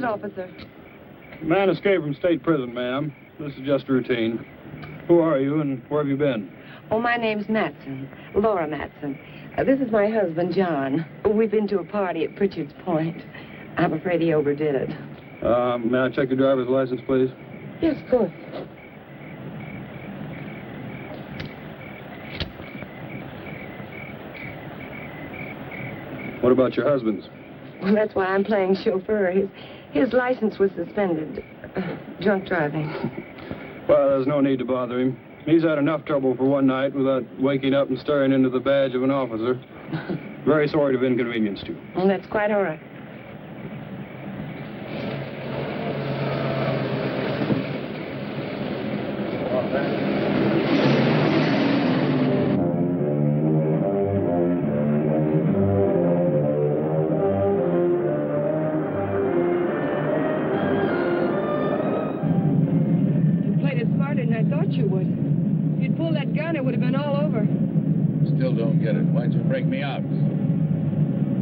it, officer? Man escaped from state prison, ma'am. This is just routine. Who are you and where have you been? Oh, my name's Matson, Laura Matson. This is my husband, John. We've been to a party at Pritchard's Point. I'm afraid he overdid it. May I check your driver's license, please? Yes, of course. What about your husband's? Well, that's why I'm playing chauffeur. His license was suspended. Drunk driving. Well, there's no need to bother him. He's had enough trouble for one night without waking up and staring into the badge of an officer. Very sorry to have inconvenienced you. Well, that's quite all right. Still don't get it. Why'd you break me out?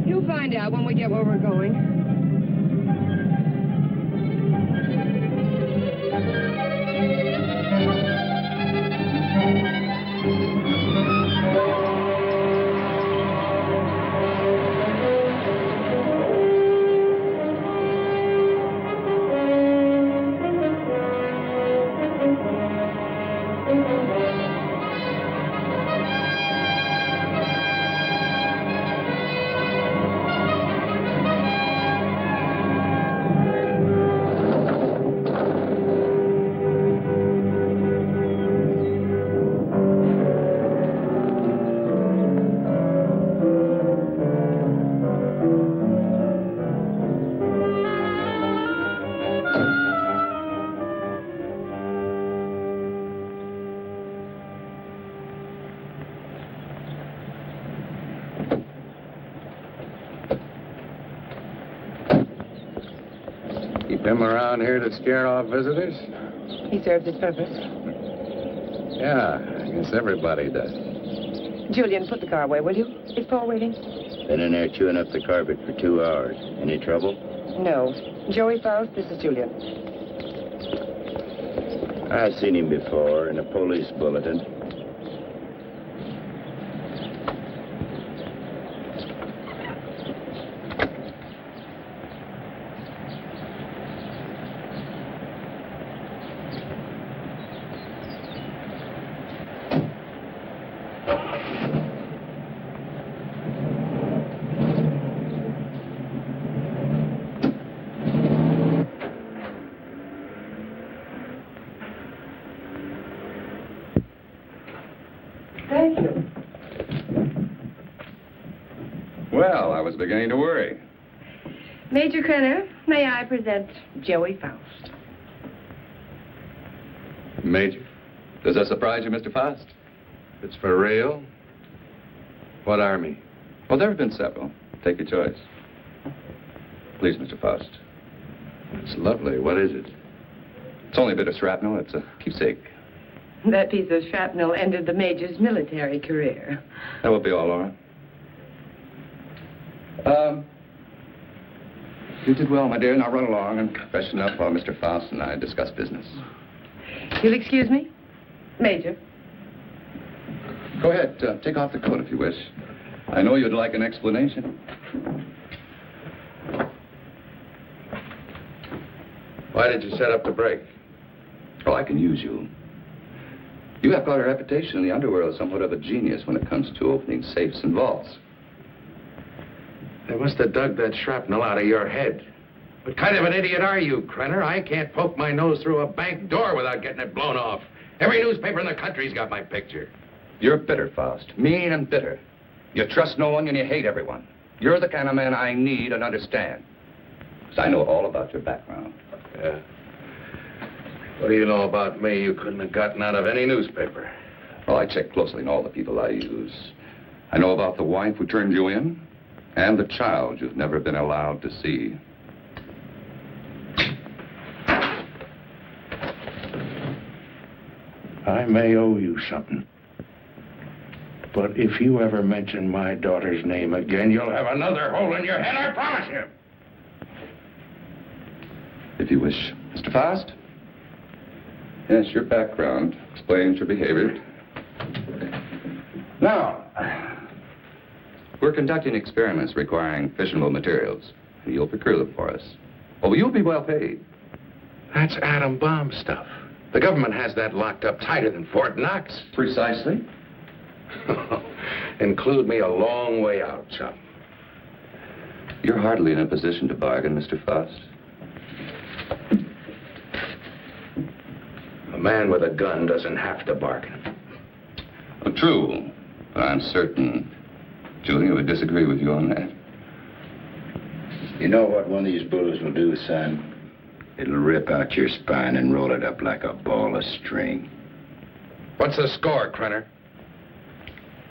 You'll find out when we get where we're going. Him around here to scare off visitors? He served his purpose. Yeah, I guess everybody does. Julian, put the car away, will you? Is Paul waiting? Been in there chewing up the carpet for 2 hours. Any trouble? No. Joey Faust, this is Julian. I've seen him before in a police bulletin. Thank you. Well, I was beginning to worry. Major Krenner, may I present Joey Faust? Major, does that surprise you, Mr. Faust? It's for real? What army? Well, there have been several. Take your choice. Please, Mr. Faust. It's lovely. What is it? It's only a bit of shrapnel. It's a keepsake. That piece of shrapnel ended the Major's military career. That will be all, Laura. You did well, my dear. Now run along and freshen up while Mr. Faust and I discuss business. You'll excuse me? Major. Go ahead. Take off the coat if you wish. I know you'd like an explanation. Why did you set up the break? Oh, I can use you. You have quite a reputation in the underworld, somewhat of a genius when it comes to opening safes and vaults. They must have dug that shrapnel out of your head. What kind of an idiot are you, Krenner? I can't poke my nose through a bank door without getting it blown off. Every newspaper in the country's got my picture. You're bitter, Faust. Mean and bitter. You trust no one and you hate everyone. You're the kind of man I need and understand. Because I know all about your background. Yeah. What do you know about me you couldn't have gotten out of any newspaper? Well, I check closely on all the people I use. I know about the wife who turned you in and the child you've never been allowed to see. I may owe you something. But if you ever mention my daughter's name again, you'll have another hole in your head, I promise you. if you wish. Mr. Faust? Yes, your background explains your behavior. Now, we're conducting experiments requiring fissionable materials. You'll procure them for us. Oh, you'll be well paid. That's atom bomb stuff. The government has that locked up tighter than Fort Knox. Precisely. Include me a long way out, chum. You're hardly in a position to bargain, Mr. Faust. A man with a gun doesn't have to bargain. Oh, true. But I'm certain Julia would disagree with you on that. You know what one of these bullets will do, son? It'll rip out your spine and roll it up like a ball of string. What's the score, Krenner?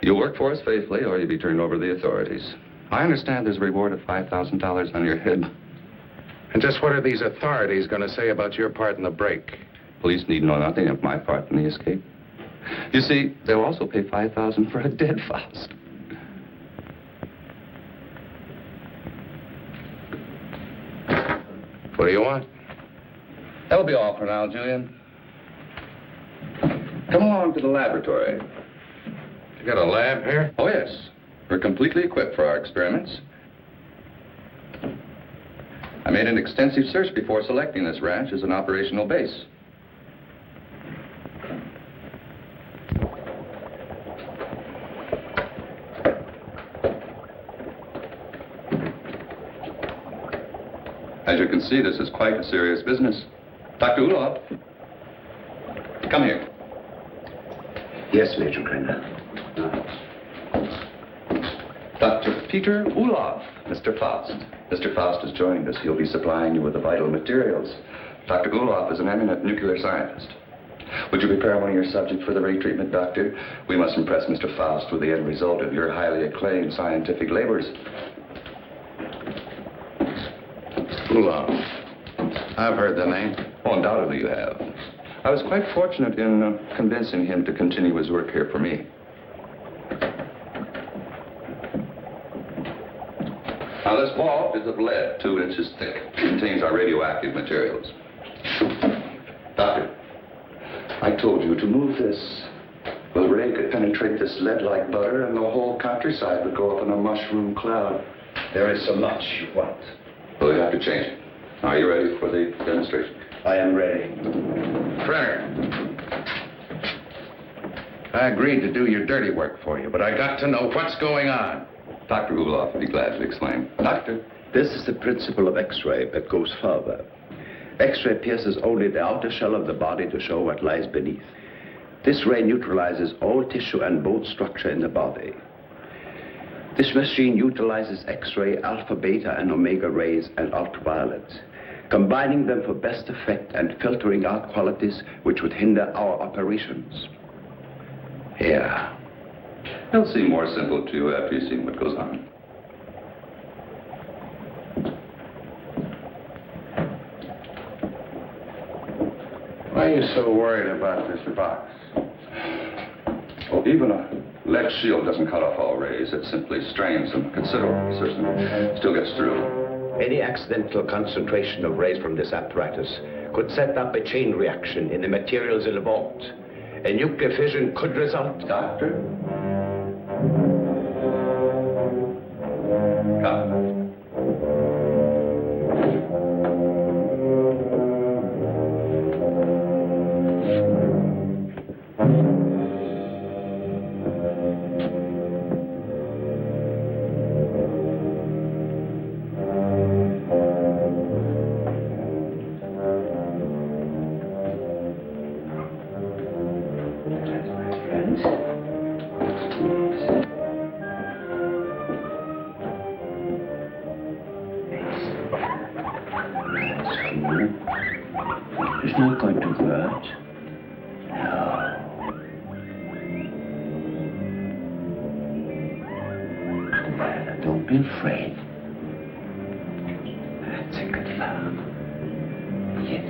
You'll work for us faithfully, or you'll be turned over to the authorities. I understand there's a reward of $5,000 on your head. And just what are these authorities going to say about your part in the break? Police need know nothing of my part in the escape. You see, they'll also pay $5,000 for a dead Faust. What do you want? That'll be all for now, Julian. Come along to the laboratory. You got a lab here? Oh, yes. We're completely equipped for our experiments. I made an extensive search before selecting this ranch as an operational base. As you can see, this is quite a serious business. Dr. Uloff, come here. Yes, Major Krenner. Dr. Peter Uloff, Mr. Faust. Mr. Faust has joined us. He'll be supplying you with the vital materials. Dr. Uloff is an eminent nuclear scientist. Would you prepare one of your subjects for the ray treatment, Doctor? We must impress Mr. Faust with the end result of your highly acclaimed scientific labors. Uloff. I've heard the name. Oh, undoubtedly you have. I was quite fortunate in convincing him to continue his work here for me. Now, this ball is of lead, 2 inches thick. It contains our radioactive materials. Doctor, I told you to move this. The ray could penetrate this lead like butter, and the whole countryside would go up in a mushroom cloud. There is so much you want. Well, we have to change it. Are you ready for the demonstration? I am ready. Krenner. I agreed to do your dirty work for you, but I got to know what's going on. Dr. Uloff would be glad to explain. Doctor? This is the principle of X-ray that goes further. X-ray pierces only the outer shell of the body to show what lies beneath. This ray neutralizes all tissue and bone structure in the body. This machine utilizes X-ray, alpha, beta, and omega rays and ultraviolet, combining them for best effect and filtering out qualities which would hinder our operations. Here. It'll seem more simple to you after you've seen what goes on. Why are you so worried about this box? Oh, even a lead shield doesn't cut off all rays. It simply strains them considerably. Still gets through. Any accidental concentration of rays from this apparatus could set up a chain reaction in the materials in the vault. A nuclear fission could result. Doctor? Come. It's not going to hurt. No. Don't be afraid. That's a good fellow. Yes.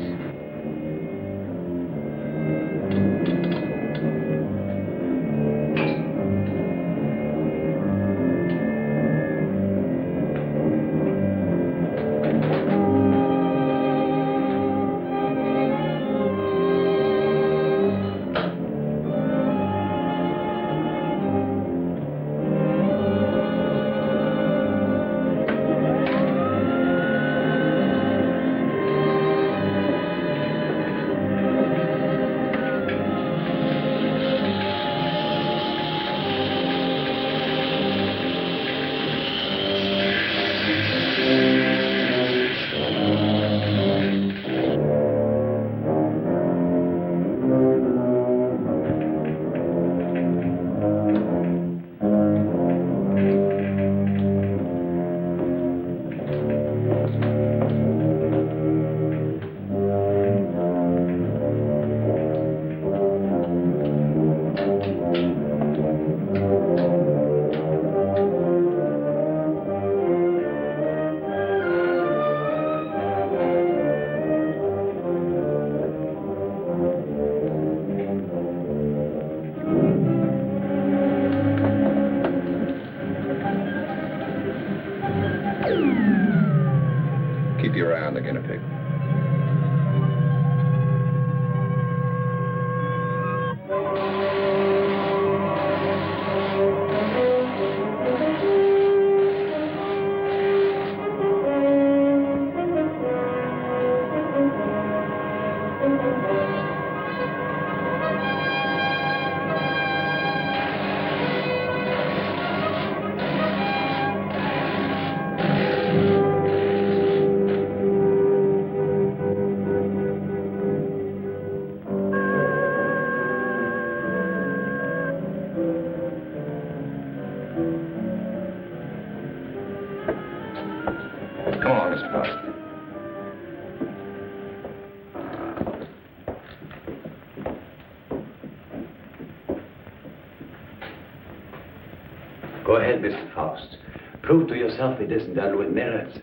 Go ahead, Mr. Faust. Prove to yourself it isn't done with mirrors.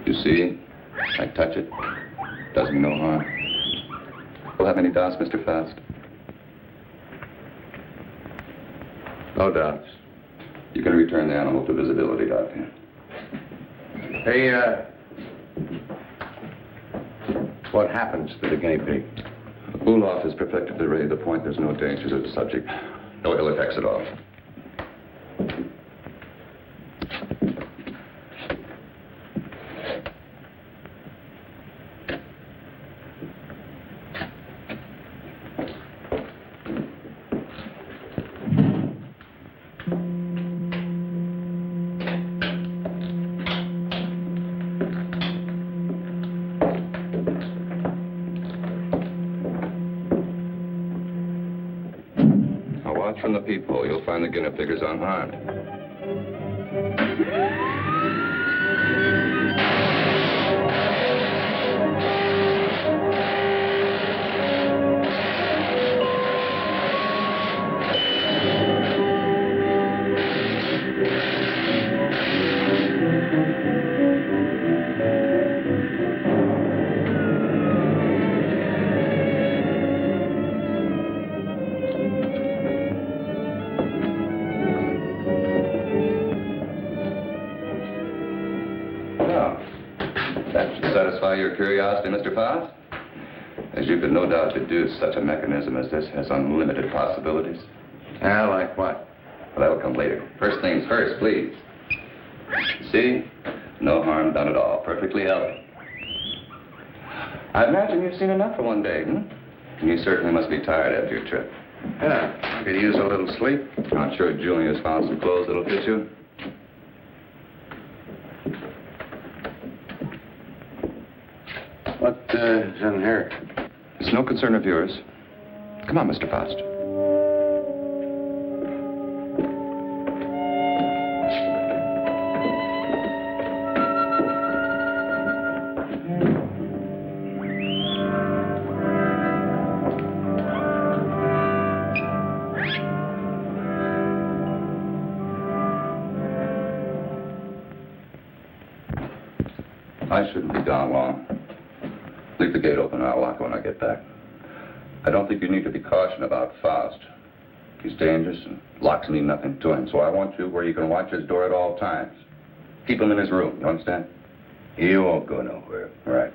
You see? I touch it. Does me no harm. Will have any doubts, Mr. Faust? No doubts. You can return the animal to visibility, Doctor. Hey, what happens to the guinea pig? Ulof has perfected the ray to the point there's no danger to the subject. No ill effects at all. From the peephole, you'll find the guinea pig is unharmed. Satisfy your curiosity, Mr. Faust? As you could no doubt deduce, such a mechanism as this has unlimited possibilities. Like what? Well, that'll come later. First things first, please. See? No harm done at all. Perfectly healthy. I imagine you've seen enough for one day, You certainly must be tired after your trip. Yeah, I could use a little sleep. I'm sure Julia's found some clothes that'll fit you. What is in here? It's no concern of yours. Come on, Mr. Faust. I shouldn't be gone long. Leave the gate open and I'll lock it when I get back. I don't think you need to be cautioned about Faust. He's dangerous and locks mean nothing to him, so I want you where you can watch his door at all times. Keep him in his room, you understand? He won't go nowhere. All right.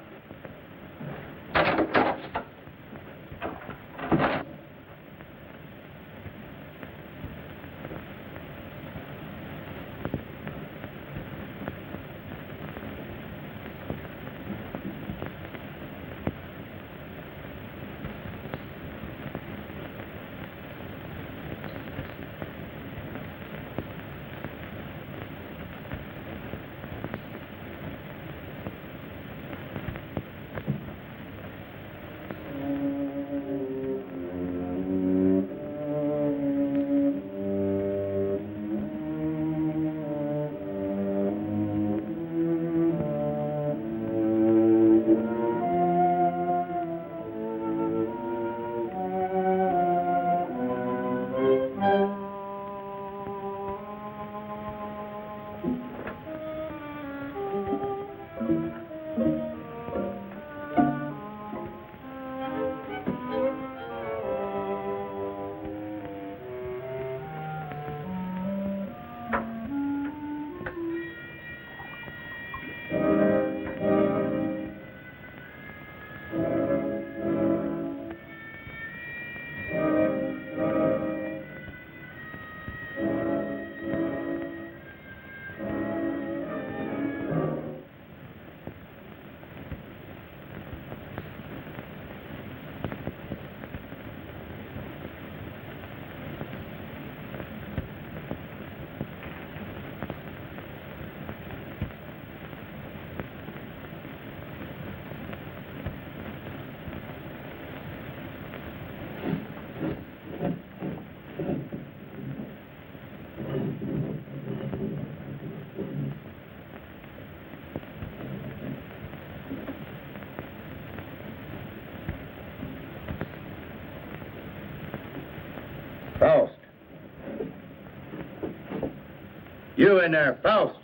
You in there, Faust.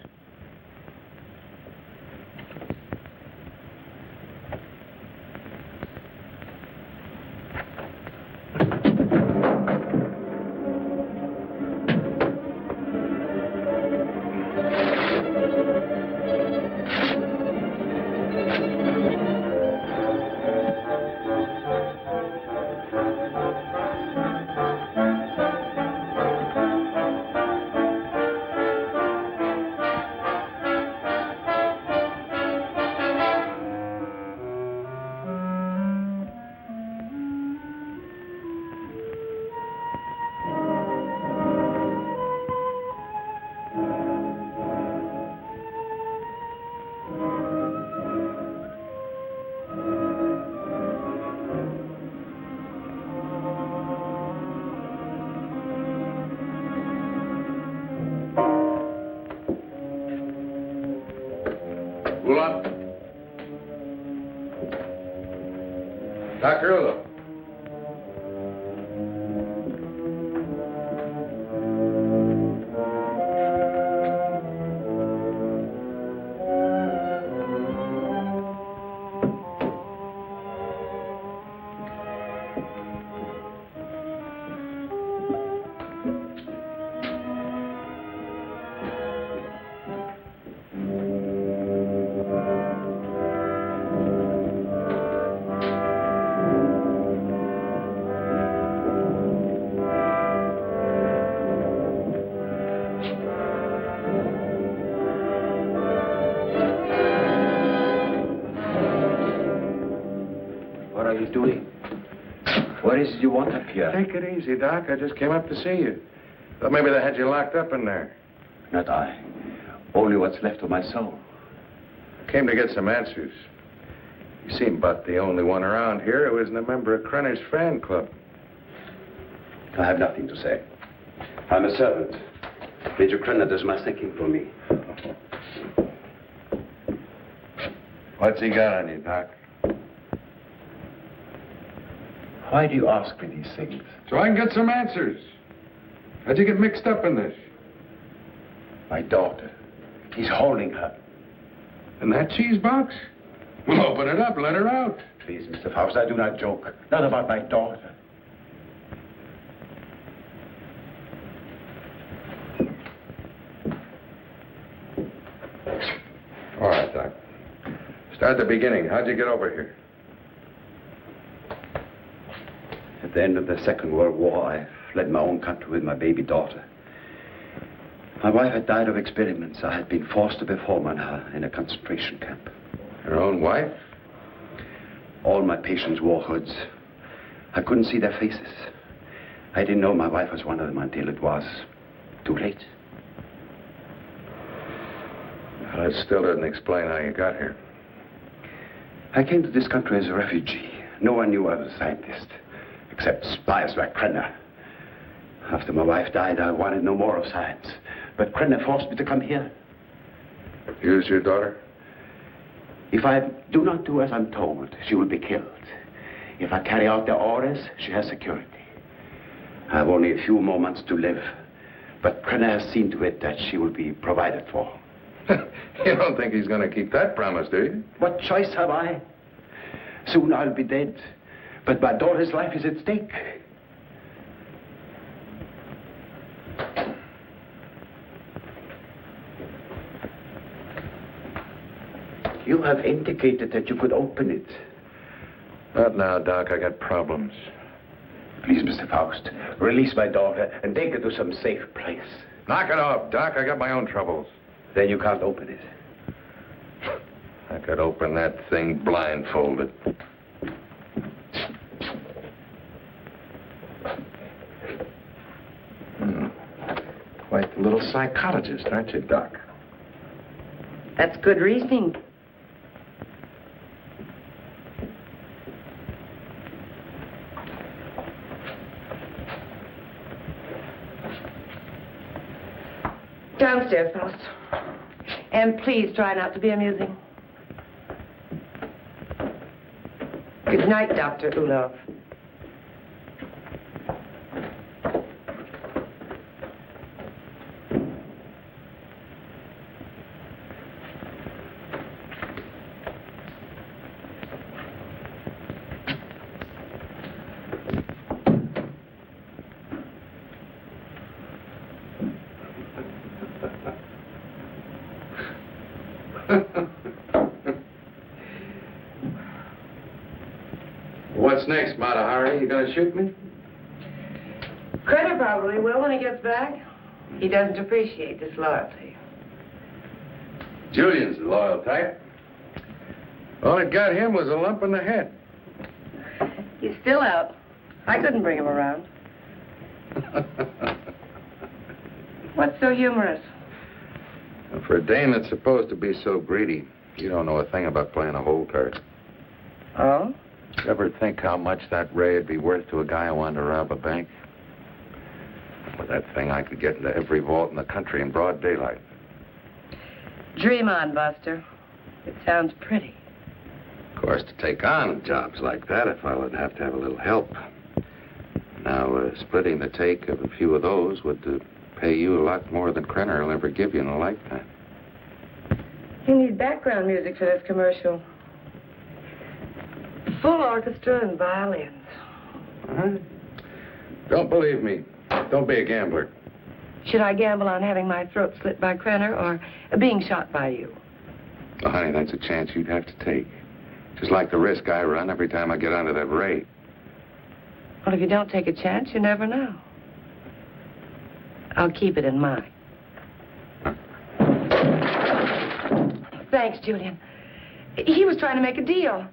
Ulan. Dr. Ulan. What are you doing? What is it you want up here? Take it easy, Doc. I just came up to see you. Thought maybe they had you locked up in there. Not I. Only what's left of my soul. Came to get some answers. You seem about the only one around here who isn't a member of Krenner's fan club. I have nothing to say. I'm a servant. Major Krenner does my thinking for me. What's he got on you, Doc? Why do you ask me these things? So I can get some answers. How'd you get mixed up in this? My daughter. He's holding her. In that cheese box? Well, open it up. Let her out. Please, Mr. Faust, I do not joke. Not about my daughter. All right, Doc. Start at the beginning. How'd you get over here? At the end of the Second World War, I fled my own country with my baby daughter. My wife had died of experiments. I had been forced to perform on her in a concentration camp. Your own wife? All my patients wore hoods. I couldn't see their faces. I didn't know my wife was one of them until it was too late. Well, it still doesn't explain how you got here. I came to this country as a refugee. No one knew I was a scientist, except spies like Krenner. After my wife died, I wanted no more of science. But Krenner forced me to come here. Use your daughter? If I do not do as I'm told, she will be killed. If I carry out their orders, she has security. I have only a few more months to live. But Krenner has seen to it that she will be provided for. You don't think he's going to keep that promise, do you? What choice have I? Soon I'll be dead. But my daughter's life is at stake. You have indicated that you could open it. Not now, Doc. I got problems. Please, Mr. Faust, release my daughter and take her to some safe place. Knock it off, Doc. I got my own troubles. Then you can't open it. I could open that thing blindfolded. Quite the little psychologist, aren't you, Doc? That's good reasoning. Downstairs, Faust. And please try not to be amusing. Good night, Dr. Ulov. What's next, Mata Hari? You gonna shoot me? Credit probably will when he gets back. He doesn't appreciate disloyalty. Julian's the loyal type. All it got him was a lump in the head. He's still out. I couldn't bring him around. What's so humorous? For a dame that's supposed to be so greedy, you don't know a thing about playing a hole card. Oh? You ever think how much that ray would be worth to a guy who wanted to rob a bank? With that thing, I could get into every vault in the country in broad daylight. Dream on, Buster. It sounds pretty. Of course, to take on jobs like that, a fellow would have to have a little help. Now, splitting the take of a few of those would pay you a lot more than Krenner will ever give you in a lifetime. You need background music for this commercial. Full orchestra and violins. Don't believe me. Don't be a gambler. Should I gamble on having my throat slit by Krenner or being shot by you? Oh, honey, that's a chance you'd have to take. Just like the risk I run every time I get onto that ray. Well, if you don't take a chance, you never know. I'll keep it in mind. Thanks, Julian. He was trying to make a deal.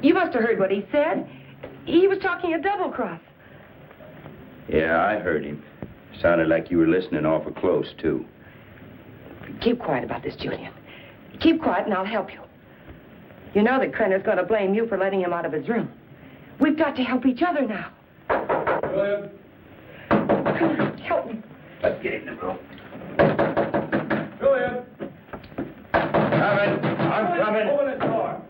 You must have heard what he said. He was talking a double cross. Yeah, I heard him. Sounded like you were listening awful close, too. Keep quiet about this, Julian. Keep quiet and I'll help you. You know that Krenner's going to blame you for letting him out of his room. We've got to help each other now. Julian? Come on, help me. Let's get in the room. Julian? Coming. I'm coming. Open this door.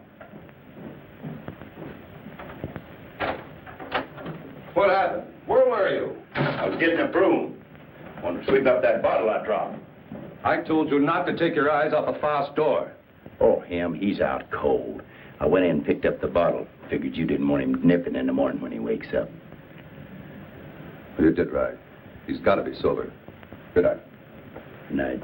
What happened? Where were you? I was getting a broom. Want to sweep up that bottle I dropped. I told you not to take your eyes off of Faust's door. Oh, him, he's out cold. I went in and picked up the bottle. Figured you didn't want him nipping in the morning when he wakes up. You did right. He's got to be sober. Good night. Good night.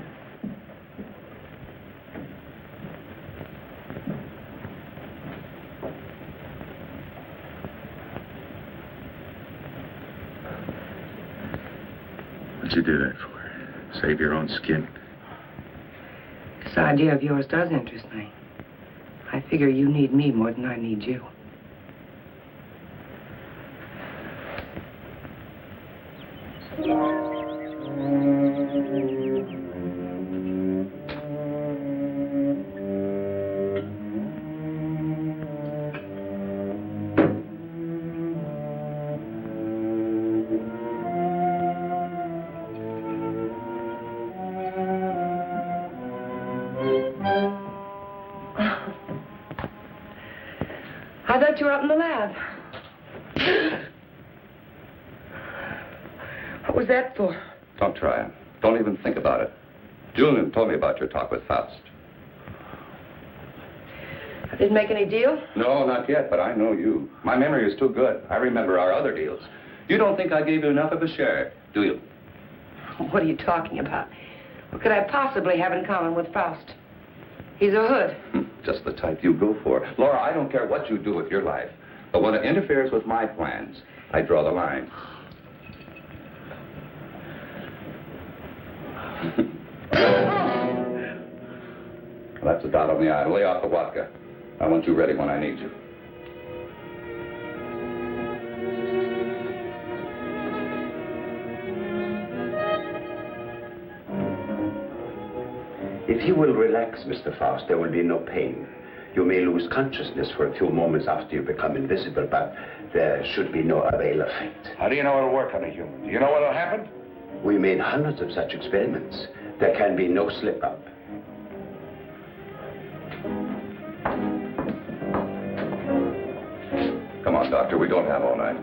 What'd you do that for? Save your own skin? This idea of yours does interest me. I figure you need me more than I need you. I thought you were up in the lab. What was that for? Don't try it. Don't even think about it. Julian told me about your talk with Faust. I didn't make any deal? No, not yet, but I know you. My memory is too good. I remember our other deals. You don't think I gave you enough of a share, do you? What are you talking about? What could I possibly have in common with Faust? He's a hood. Just the type you go for. Laura, I don't care what you do with your life, but when it interferes with my plans, I draw the line. Well, that's a dot on the I. Lay off the vodka. I want you ready when I need you. If you will relax, Mr. Faust, there will be no pain. You may lose consciousness for a few moments after you become invisible, but there should be no avail effect. How do you know it'll work on a human? Do you know what'll happen? We made hundreds of such experiments. There can be no slip-up. Come on, Doctor, we don't have all night.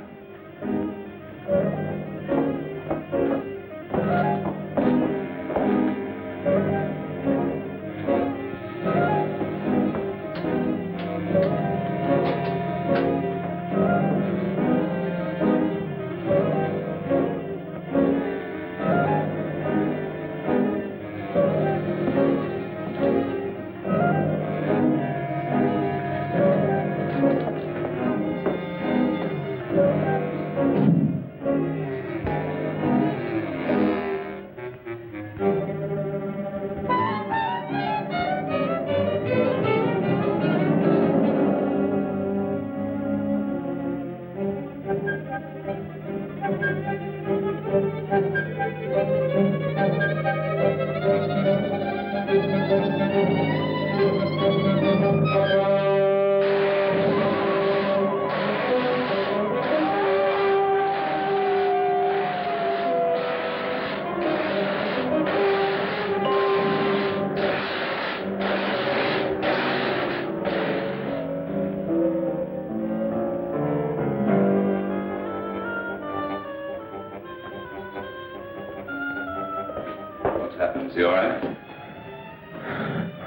Is he all right?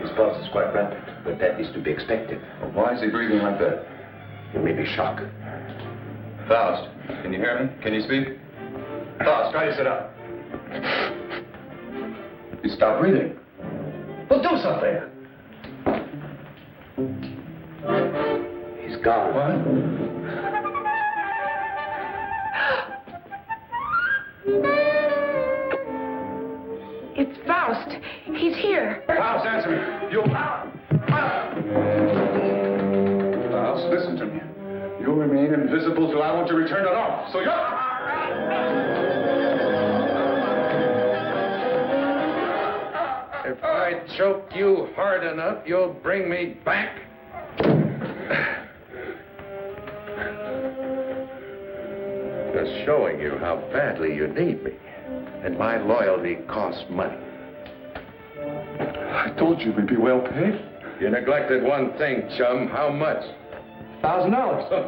His pulse is quite rapid, but that is to be expected. Why is he breathing like that? It may be shock. Faust, can you hear me? Can you speak? Faust, try to sit up. He stopped breathing. Well, do something. He's gone. What? It's Faust. He's here. Faust, answer me. You... Faust, listen to me. You'll remain invisible till I want to return to normal. So you're... If I choke you hard enough, you'll bring me back. Just showing you how badly you need me. And my loyalty costs money. I told you we'd be well paid. You neglected one thing, chum. How much? $1,000.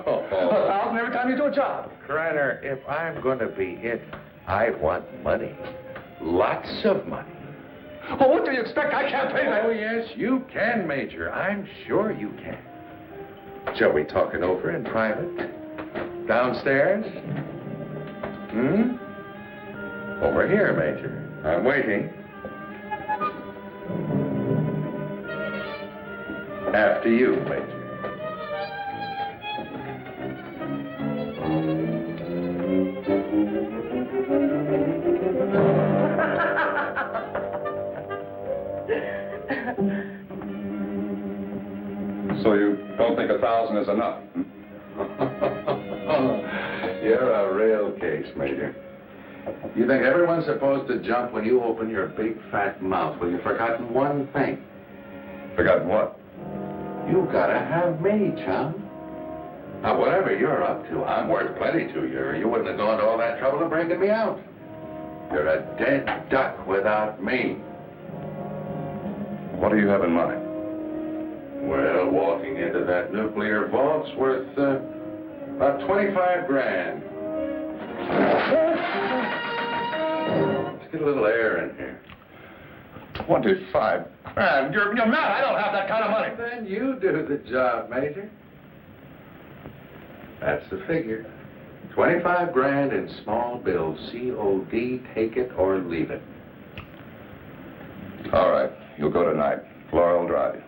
$1,000 every time you do a job. Krenner, if I'm going to be it, I want money. Lots of money. Oh, what do you expect? I can't pay that. Oh, yes, you can, Major. I'm sure you can. Shall we talk it over in private? Downstairs? Over here, Major. I'm waiting. After you, Major. So you don't think 1,000 is enough? You're a real case, Major. You think everyone's supposed to jump when you open your big fat mouth? Well, you've forgotten one thing. Forgotten what? You gotta have me, chum. Now, whatever you're up to, I'm worth plenty to you, or you wouldn't have gone to all that trouble of breaking me out. You're a dead duck without me. What do you have in mind? Well, walking into that nuclear vault's worth about 25 grand. Let's get a little air in here. 25 grand? You're mad. I don't have that kind of money. Then you do the job, Major. That's the figure. 25 grand in small bills, COD, take it or leave it. All right. You'll go tonight. Laura will drive you.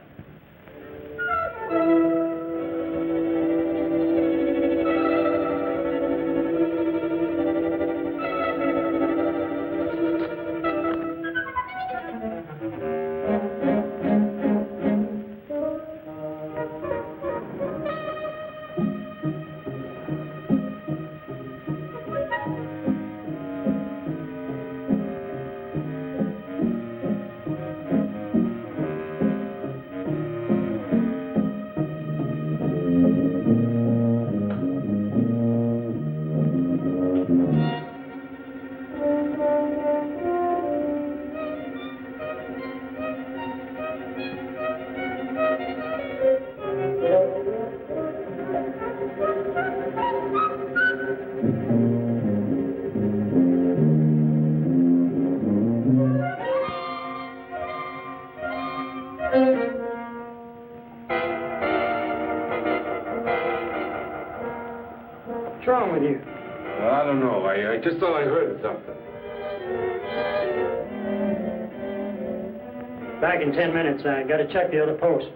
What's wrong with you? I don't know. I just thought I heard something. Back in 10 minutes. I got to check the other post.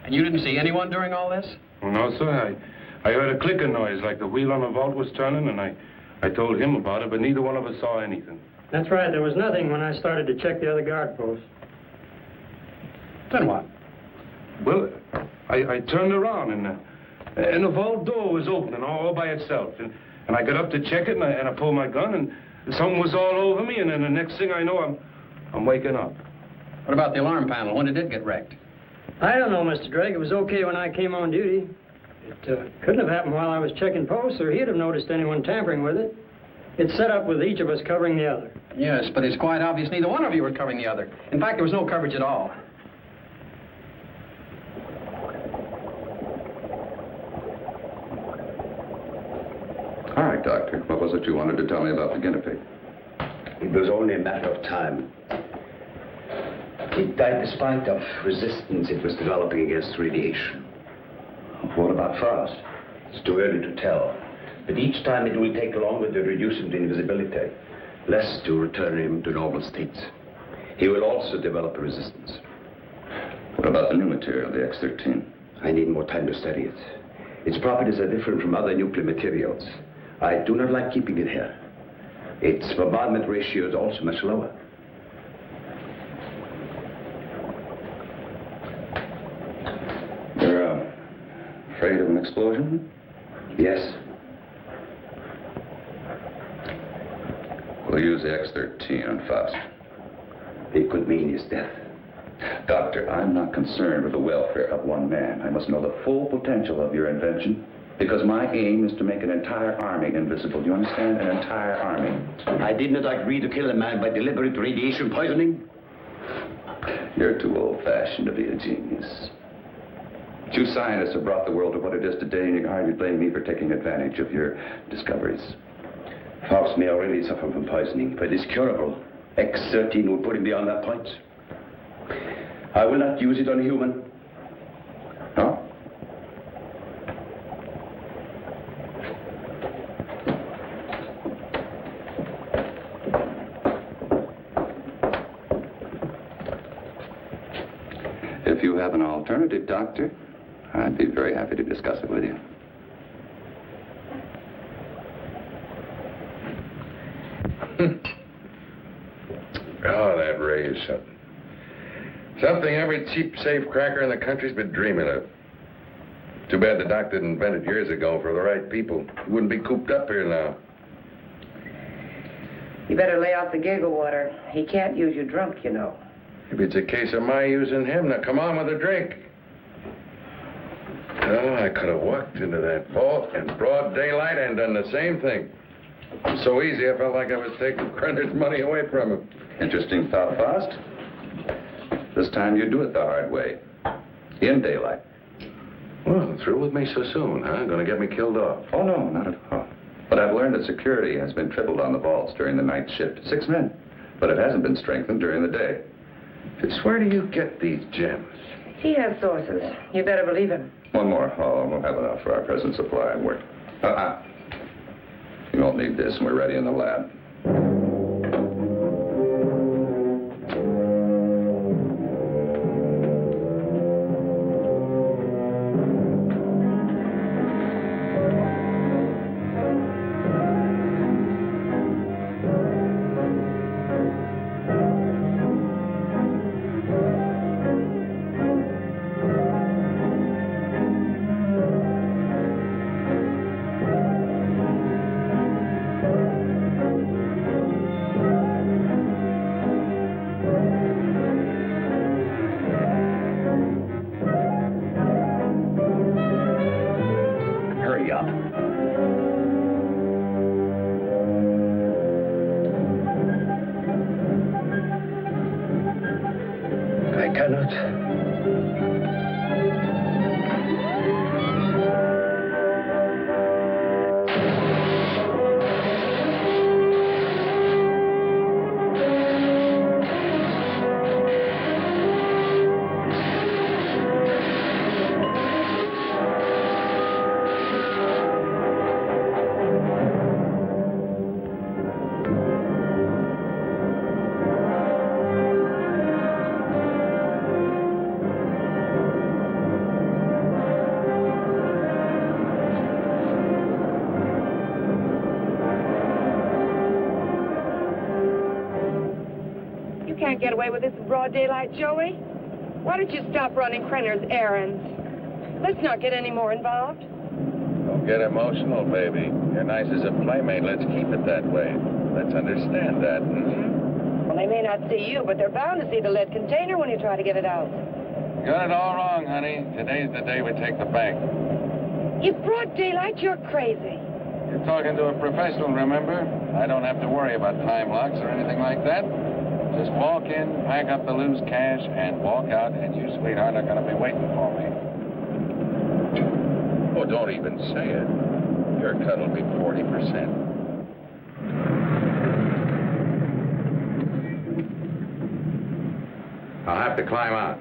And you didn't see anyone during all this? No, sir. I heard a clicking noise like the wheel on the vault was turning, and I told him about it, but neither one of us saw anything. That's right. There was nothing when I started to check the other guard posts. Then what? Well, I turned around, and the vault door was opening all by itself. And I got up to check it, and I pulled my gun, and something was all over me, and then the next thing I know, I'm waking up. What about the alarm panel? When did it get wrecked? I don't know, Mr. Drake. It was okay when I came on duty. It couldn't have happened while I was checking posts, or he'd have noticed anyone tampering with it. It's set up with each of us covering the other. Yes, but it's quite obvious neither one of you were covering the other. In fact, there was no coverage at all. All right, Doctor. What was it you wanted to tell me about the guinea pig? It was only a matter of time. It died despite of resistance it was developing against radiation. What about Frost? It's too early to tell. But each time it will take longer to reduce him to invisibility, less to return him to normal states. He will also develop a resistance. What about the new material, the X-13? I need more time to study it. Its properties are different from other nuclear materials. I do not like keeping it here. Its bombardment ratio is also much lower. You're afraid of an explosion? Yes. We'll use the X-13 on Faust. It could mean his death. Doctor, I'm not concerned with the welfare of one man. I must know the full potential of your invention, because my aim is to make an entire army invisible. Do you understand? An entire army. I did not agree to kill a man by deliberate radiation poisoning. You're too old-fashioned to be a genius. You scientists have brought the world to what it is today, and you can hardly blame me for taking advantage of your discoveries. Faust may already suffer from poisoning, but it's curable. X-13 will put him beyond that point. I will not use it on a human. Huh? If you have an alternative, Doctor, I'd be very happy to discuss it with you. Oh, that Ray is something. Something every cheap safe cracker in the country's been dreaming of. Too bad the doc didn't invent it years ago for the right people. He wouldn't be cooped up here now. You better lay off the giggle water. He can't use you drunk, you know. If it's a case of my using him, now come on with a drink. Oh, I could have walked into that vault in broad daylight and done the same thing. It was so easy, I felt like I was taking Krenner's money away from him. Interesting thought, Faust. This time you do it the hard way. In daylight. Well, through with me so soon, huh? Gonna get me killed off. Oh, no, not at all. But I've learned that security has been tripled on the vaults during the night shift. 6 men. But it hasn't been strengthened during the day. Fitz, where do you get these gems? He has sources. You better believe him. One more haul. We'll have enough for our present supply and work. You won't need this, and we're ready in the lab. can't get away with this in broad daylight, Joey. Why don't you stop running Krenner's errands? Let's not get any more involved. Don't get emotional, baby. You're nice as a playmate. Let's keep it that way. Let's understand that, hmm? Well, they may not see you, but they're bound to see the lead container when you try to get it out. You got it all wrong, honey. Today's the day we take the bank. In broad daylight, you're crazy. You're talking to a professional, remember? I don't have to worry about time locks or anything like that. Just walk in, pack up the loose cash, and walk out, and you, sweetheart, are going to be waiting for me. Oh, don't even say it. Your cut will be 40%. I'll have to climb out.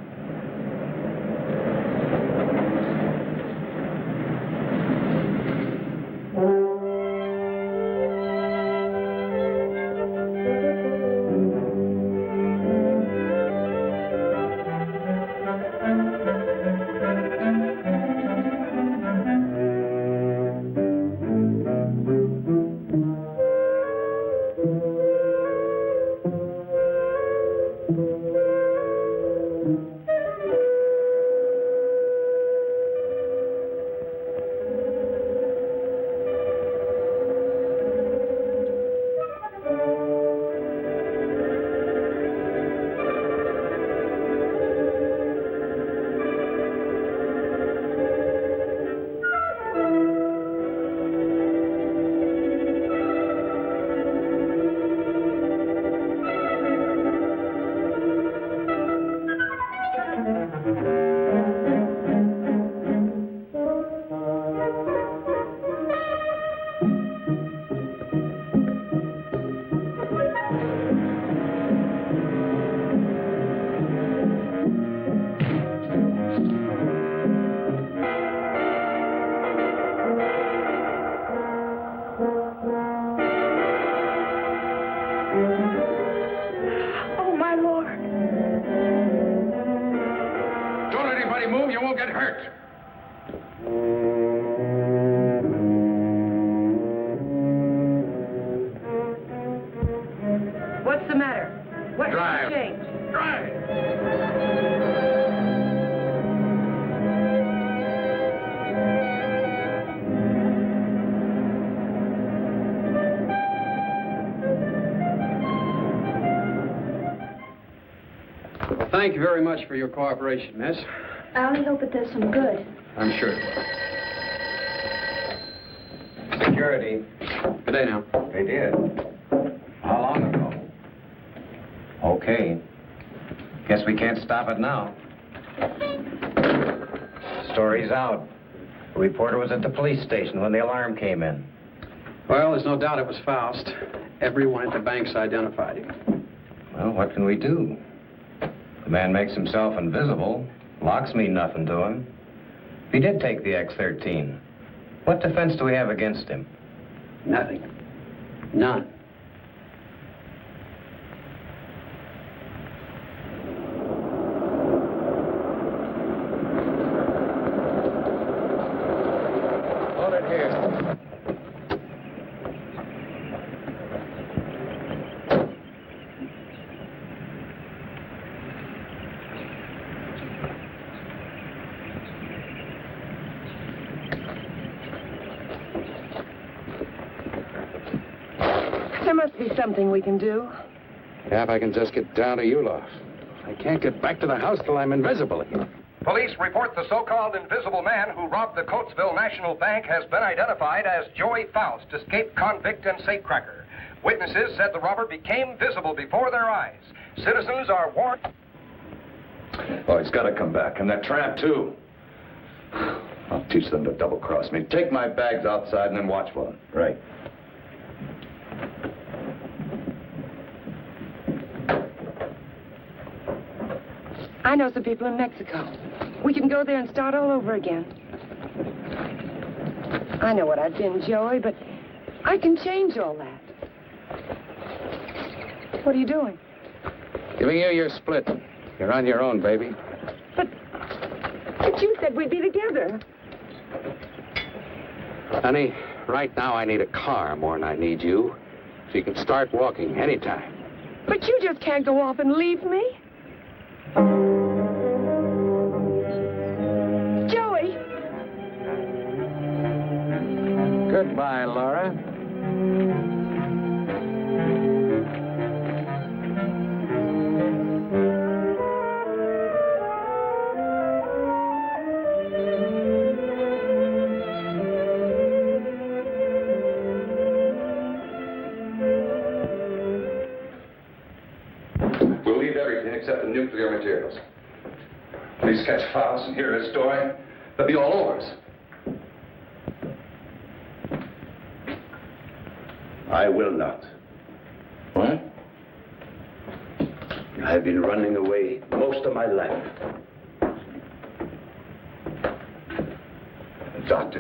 Oh, my Lord. Don't let anybody move. You won't get hurt. What's the matter? What's Drive. changed? Drive. Well, thank you very much for your cooperation, miss. I only hope it does some good. I'm sure it will. Security. Good day now. They did. How long ago? Okay. Guess we can't stop it now. Story's out. The reporter was at the police station when the alarm came in. Well, there's no doubt it was Faust. Everyone at the bank's identified him. Well, what can we do? The man makes himself invisible. Locks mean nothing to him. If he did take the X-13, what defense do we have against him? Nothing. None. Hold it here. There must be something we can do. Yeah, if I can just get down to Ulof. I can't get back to the house till I'm invisible again. Police report the so-called invisible man who robbed the Coatesville National Bank has been identified as Joey Faust, escaped convict and safecracker. Witnesses said the robber became visible before their eyes. Citizens are warned. Oh, he's got to come back. And that tramp, too. I'll teach them to double-cross me. Take my bags outside and then watch for them. Right. I know some people in Mexico. We can go there and start all over again. I know what I've been, Joey, but I can change all that. What are you doing? Giving you your split. You're on your own, baby. But you said we'd be together. Honey, right now I need a car more than I need you. So you can start walking anytime. But you just can't go off and leave me. Joey! Goodbye, Laura. We'll leave everything except the nuclear materials. Please catch Faust and hear his story. They'll be all over us. I will not. What? I've been running away most of my life. Doctor,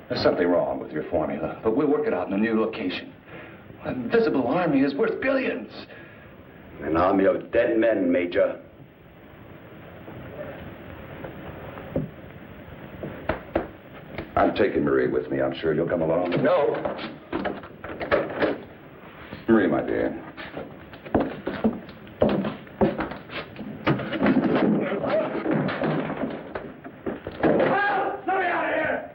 there's something wrong with your formula, but we'll work it out in a new location. An invisible army is worth billions. An army of dead men, Major. I'm taking Marie with me. I'm sure you'll come along. No. Marie, my dear. Let me out of here!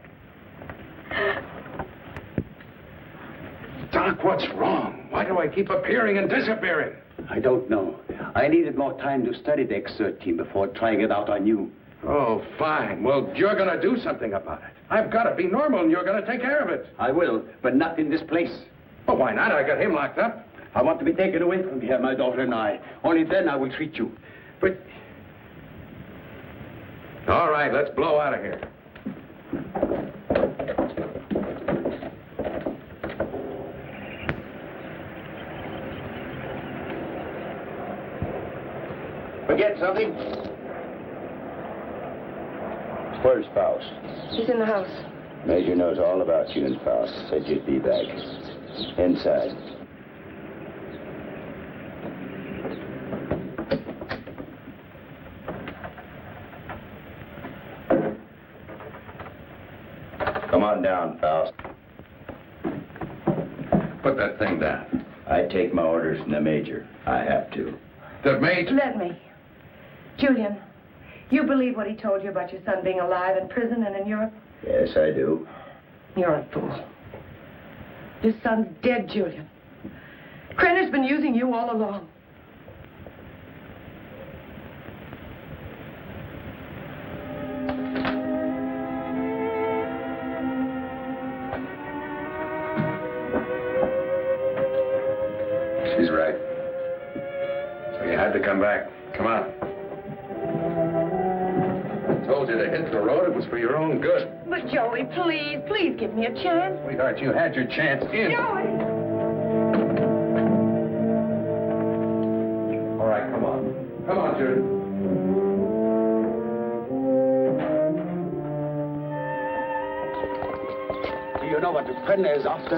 Doc, what's wrong? Why do I keep appearing and disappearing? I don't know. I needed more time to study the X-13 before trying it out on you. Oh, fine. Well, you're going to do something about it. I've got to be normal, and you're going to take care of it. I will, but not in this place. Well, why not? I got him locked up. I want to be taken away from here, my daughter and I. Only then I will treat you. But... All right, let's blow out of here. Forget something? Where's Faust? He's in the house. Major knows all about you and Faust. Said you'd be back. Inside. Come on down, Faust. Put that thing down. I take my orders from the Major. I have to. The Major? Let me. Julian, you believe what he told you about your son being alive in prison and in Europe? Yes, I do. You're a fool. Your son's dead, Julian. Krenner's been using you all along. She's right. So you had to come back. Come on. I told you to hit the road. It was for your own good. But Joey, please give me a chance. Sweetheart, you had your chance in. Joey! All right, come on. Come on, Judy. Do you know what the Krenner is after?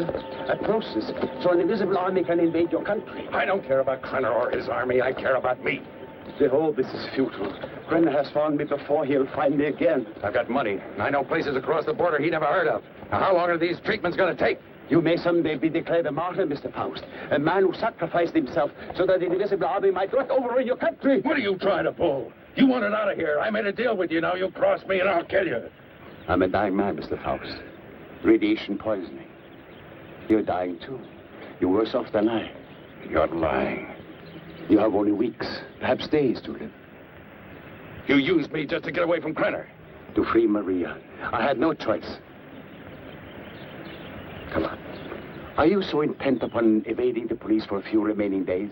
A process, so an invisible army can invade your country. I don't care about Krenner or his army. I care about me. Behold, this is futile. Krenner has found me before. He'll find me again. I've got money, and I know places across the border he never heard of. Now, how long are these treatments going to take? You may someday be declared a martyr, Mr. Faust. A man who sacrificed himself so that the invisible army might look over in your country. What are you trying to pull? You want it out of here. I made a deal with you. Now you cross me and I'll kill you. I'm a dying man, Mr. Faust. Radiation poisoning. You're dying, too. You're worse off than I. You're lying. You have only weeks, perhaps days to live. You used me just to get away from Krenner. To free Maria. I had no choice. Come on. Are you so intent upon evading the police for a few remaining days?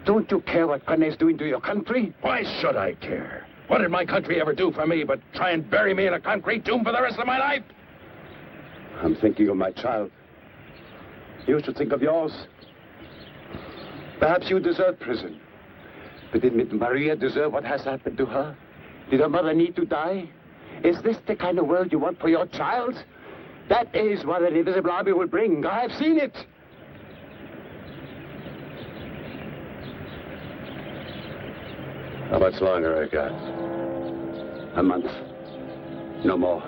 Don't you care what Krenner is doing to your country? Why should I care? What did my country ever do for me but try and bury me in a concrete tomb for the rest of my life? I'm thinking of my child. You should think of yours. Perhaps you deserve prison. But did Maria deserve what has happened to her? Did her mother need to die? Is this the kind of world you want for your child? That is what an invisible army will bring. I have seen it. How much longer I got? A month. No more.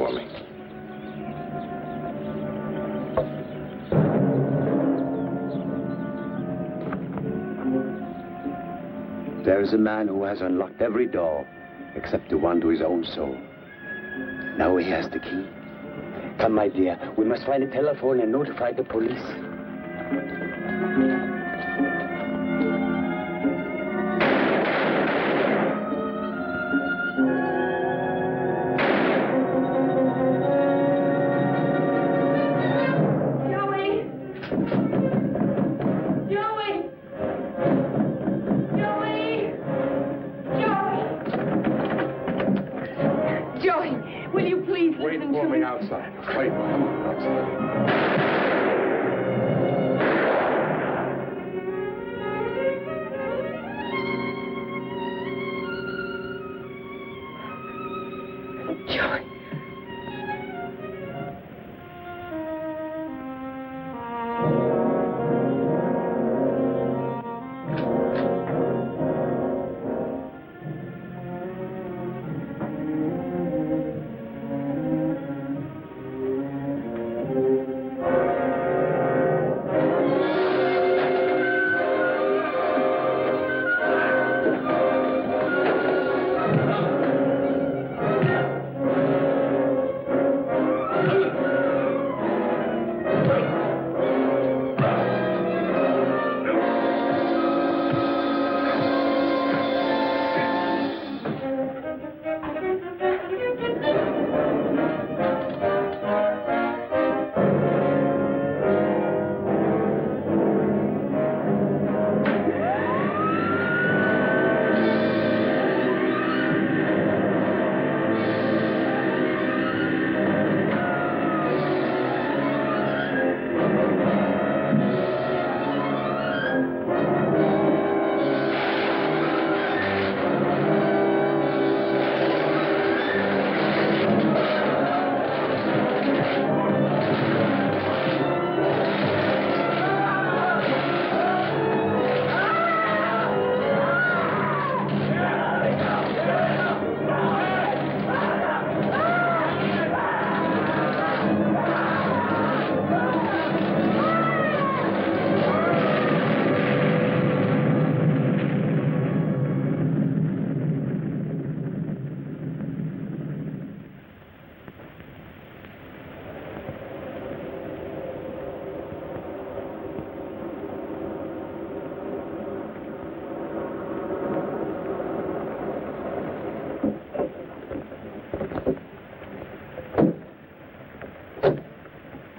for me. There is a man who has unlocked every door except the one to his own soul. Now he has the key. Come, my dear, we must find a telephone and notify the police. Outside. Wait, come on, outside.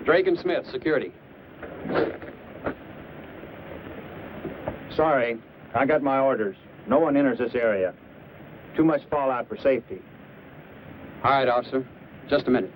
Drake and Smith, security. Sorry, I got my orders. No one enters this area. Too much fallout for safety. All right, officer. Just a minute.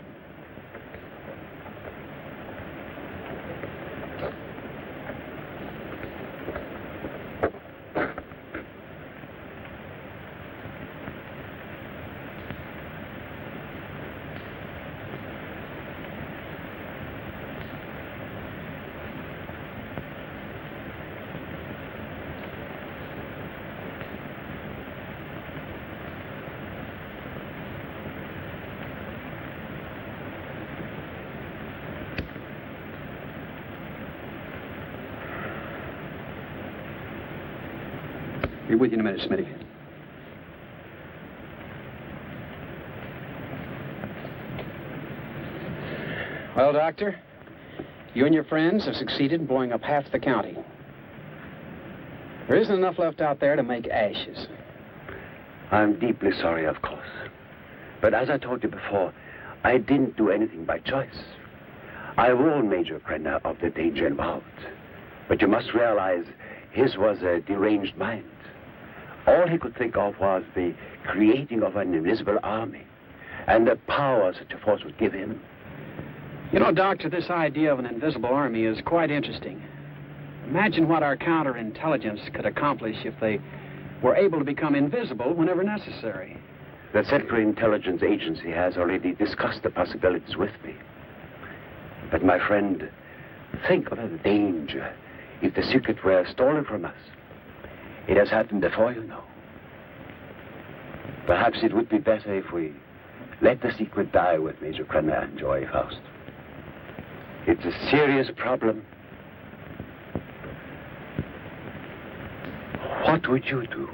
Be with you in a minute, Smitty. Well, Doctor, you and your friends have succeeded in blowing up half the county. There isn't enough left out there to make ashes. I'm deeply sorry, of course. But as I told you before, I didn't do anything by choice. I warned Major Krenner of the danger involved. But you must realize his was a deranged mind. All he could think of was the creating of an invisible army and the power such a force would give him. You know, Doctor, this idea of an invisible army is quite interesting. Imagine what our counterintelligence could accomplish if they were able to become invisible whenever necessary. The Central Intelligence Agency has already discussed the possibilities with me. But my friend, think of the danger if the secret were stolen from us. It has happened before, you know. Perhaps it would be better if we Let the secret die with Major Krenner and Joy Faust. It's a serious problem. What would you do?